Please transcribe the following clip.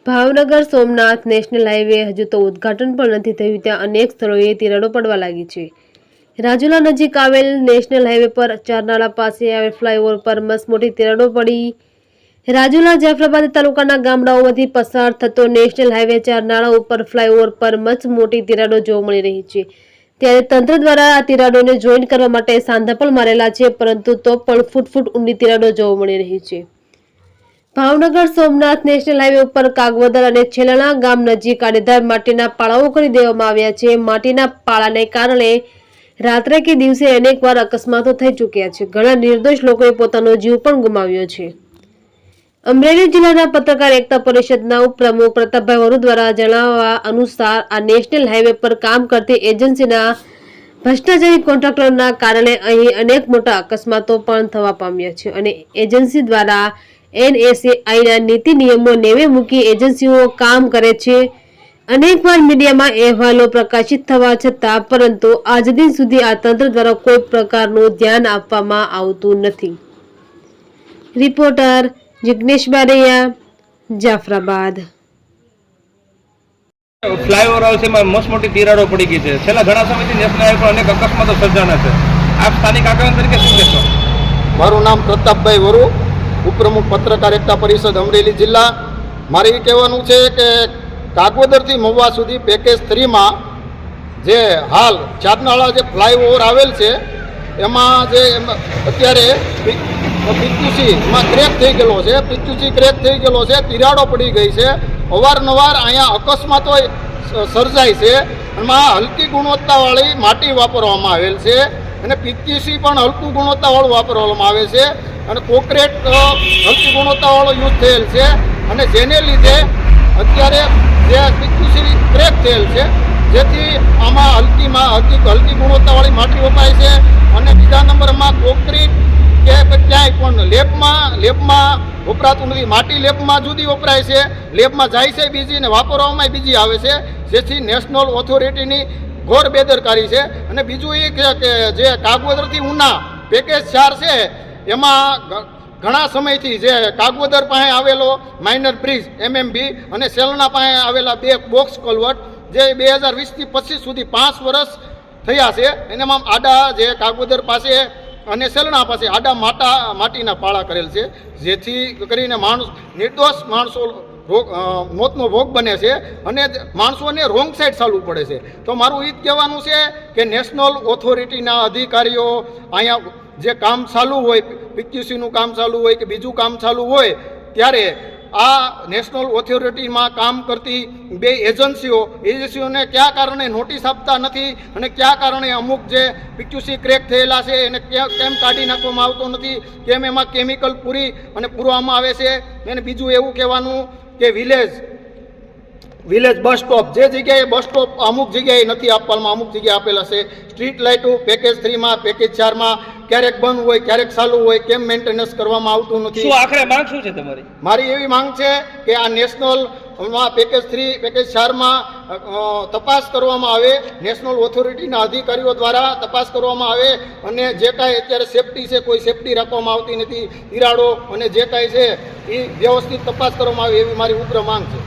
Bhavnagar Somnath national highway હજુ તો ઉદ્ઘાટન પણ નથી થયું ત્યાં અનેક સ્થળોએ તિરાડો પડવા લાગી છે। રાજુલા નજીક આવેલ નેશનલ હાઈવે પર ચારનાળા પાસે આવેલ ફ્લાયઓવર પર મસમોટી તિરાડો પડી। રાજુલા જાફરાબાદ તાલુકાના ગામડાઓમાંથી પસાર થતો નેશનલ હાઈવે ચારનાળા ઉપર ફ્લાયઓવર પર મસમોટી તિરાડો જોવા મળી રહી છે। ત્યારે તંત્ર દ્વારા આ તિરાડોને જોઈન્ટ કરવા માટે સાંધા પણ મારેલા છે, પરંતુ તો પણ ફૂટ ઊંડી તિરાડો જોવા મળી રહી છે। ભાવનગર સોમનાથ નેશનલ હાઈવે ઉપર કાગવદર અને છેલાણા ગામ નજીક આડેધડ માટીના પાળાઓ કરી દેવામાં આવ્યા છે। માટીના પાળાને કારણે રાત્રે કે દિવસે અનેકવાર અકસ્માતો થઈ ચૂક્યા છે। ઘણા નિર્દોષ લોકોએ પોતાનો જીવ પણ ગુમાવ્યો છે। અમરેલી જિલ્લાના પત્રકાર એકતા પરિષદના ઉપપ્રમુખ પ્રતાપભાઈ વરુ દ્વારા જણાવવા અનુસાર આ નેશનલ હાઈવે પર કામ કરતી એજન્સીના ભ્રષ્ટાચારી કોન્ટ્રાક્ટરોના કારણે અહીં અનેક મોટા અકસ્માતો પણ થવા પામ્યા છે અને એજન્સી દ્વારા NSAIના નીતિ નિયમો નેવે મૂકી એજન્સીઓ કામ કરે છે। અનેકવાર મીડિયામાં અહેવાલો પ્રકાશિત થવા છતાં પરંતુ આજ દિન સુધી આ તંત્ર દ્વારા કોઈ પ્રકારનું ધ્યાન આપવામાં આવતું નથી। રિપોર્ટર જિગ્નેશ બારૈયા, જાફરાબાદ। ફ્લાયઓવર આવશે એમાં મસમોટી તિરાડો પડી ગઈ છે। છેલ્લા ઘણા સમયથી નેશનલ હાઈવે પર અનેક અકસ્માતો સર્જાણા છે। આપ સ્થાનિક આગેવાન તરીકે શું કહેશો? મારું નામ પ્રતાપભાઈ વરુ, ઉપપ્રમુખ પત્રકાર એકતા પરિષદ અમરેલી જિલ્લા। મારે એ કહેવાનું છે કે કાગવદરથી મહુવા સુધી પેકેજ 3માં જે હાલ ચારનાળા જે ફ્લાયઓવર આવેલ છે એમાં જે અત્યારે પીક્યુસીમાં ક્રેક થઈ ગયેલો છે, પીક્યુસી ક્રેક થઈ ગયેલો છે, તિરાડો પડી ગઈ છે। અવારનવાર અહીંયા અકસ્માતો સર્જાય છે। એમાં હલકી ગુણવત્તાવાળી માટી વાપરવામાં આવેલ છે અને પીક્યુસી પણ હલકું ગુણવત્તાવાળું વાપરવામાં આવે છે અને કોન્ક્રીટ હલકી ગુણવત્તાવાળો યુઝ થયેલ છે અને જેને લીધે અત્યારે જે પીક્યુસી ક્રેક થયેલ છે, જેથી આમાં હલકી ગુણવત્તાવાળી માટી વપરાય છે અને બીજા નંબરમાં કોન્ક્રીટ કે ક્યાંય પણ લેબમાં વપરાતું નથી। માટી લેબમાં જુદી વપરાય છે, લેબમાં જાય છે બીજી ને વાપરવામાં બીજી આવે છે, જેથી નેશનલ ઓથોરિટીની ઘોર બેદરકારી છે। અને બીજું એ કે જે કાગવદરથી ઉના પેકેજ 4 છે એમાં ઘણા સમયથી જે કાગવદર પાસે આવેલો માઇનર બ્રિજ MMB અને સેલણા પાસે આવેલા 2 બોક્સ કલવર્ટ જે 2020થી 25 સુધી 5 વર્ષ થયા છે, એનામાં આડા જે કાગવદર પાસે અને સેલણા પાસે આડા માટીના પાળા કરેલ છે, જેથી કરીને નિર્દોષ માણસો મોતનો ભોગ બને છે અને માણસોને રોંગ સાઈડ ચાલવું પડે છે। તો મારું એ જ કહેવાનું છે કે નેશનલ ઓથોરિટીના અધિકારીઓ અહીંયા જે કામ ચાલુ હોય, પીક્યુસીનું કામ ચાલુ હોય કે બીજું કામ ચાલુ હોય, ત્યારે આ નેશનલ ઓથોરિટીમાં કામ કરતી 2 એજન્સીઓને કયા કારણે નોટિસ આપતા નથી અને કયા કારણે અમુક જે પીક્યુસી ક્રેક થયેલા છે એને કેમ કાઢી નાખવામાં આવતો નથી, કેમ એમાં કેમિકલ પૂરવામાં આવે છે। અને બીજું એવું કહેવાનું કે વિલેજ બસ સ્ટોપ, જે જગ્યાએ બસ સ્ટોપ અમુક જગ્યાએ નથી આપવામાં, અમુક જગ્યાએ આપેલા છે। સ્ટ્રીટ લાઇટો પેકેજ 3માં પેકેજ 4માં ક્યારેક બંધ હોય, ક્યારેક ચાલુ હોય, કેમ મેન્ટેનન્સ કરવામાં આવતું નથી? શું આખરે માંગ શું છે તમારી? મારી એવી માંગ છે કે આ નેશનલ પેકેજ 3 પેકેજ 4માં તપાસ કરવામાં આવે, નેશનલ ઓથોરિટીના અધિકારીઓ દ્વારા તપાસ કરવામાં આવે અને જે કાંઈ અત્યારે સેફટી છે કોઈ સેફટી રાખવામાં આવતી નથી, તિરાડો અને જે કાંઈ છે એ વ્યવસ્થિત તપાસ કરવામાં આવે એવી મારી ઉગ્ર માંગ છે।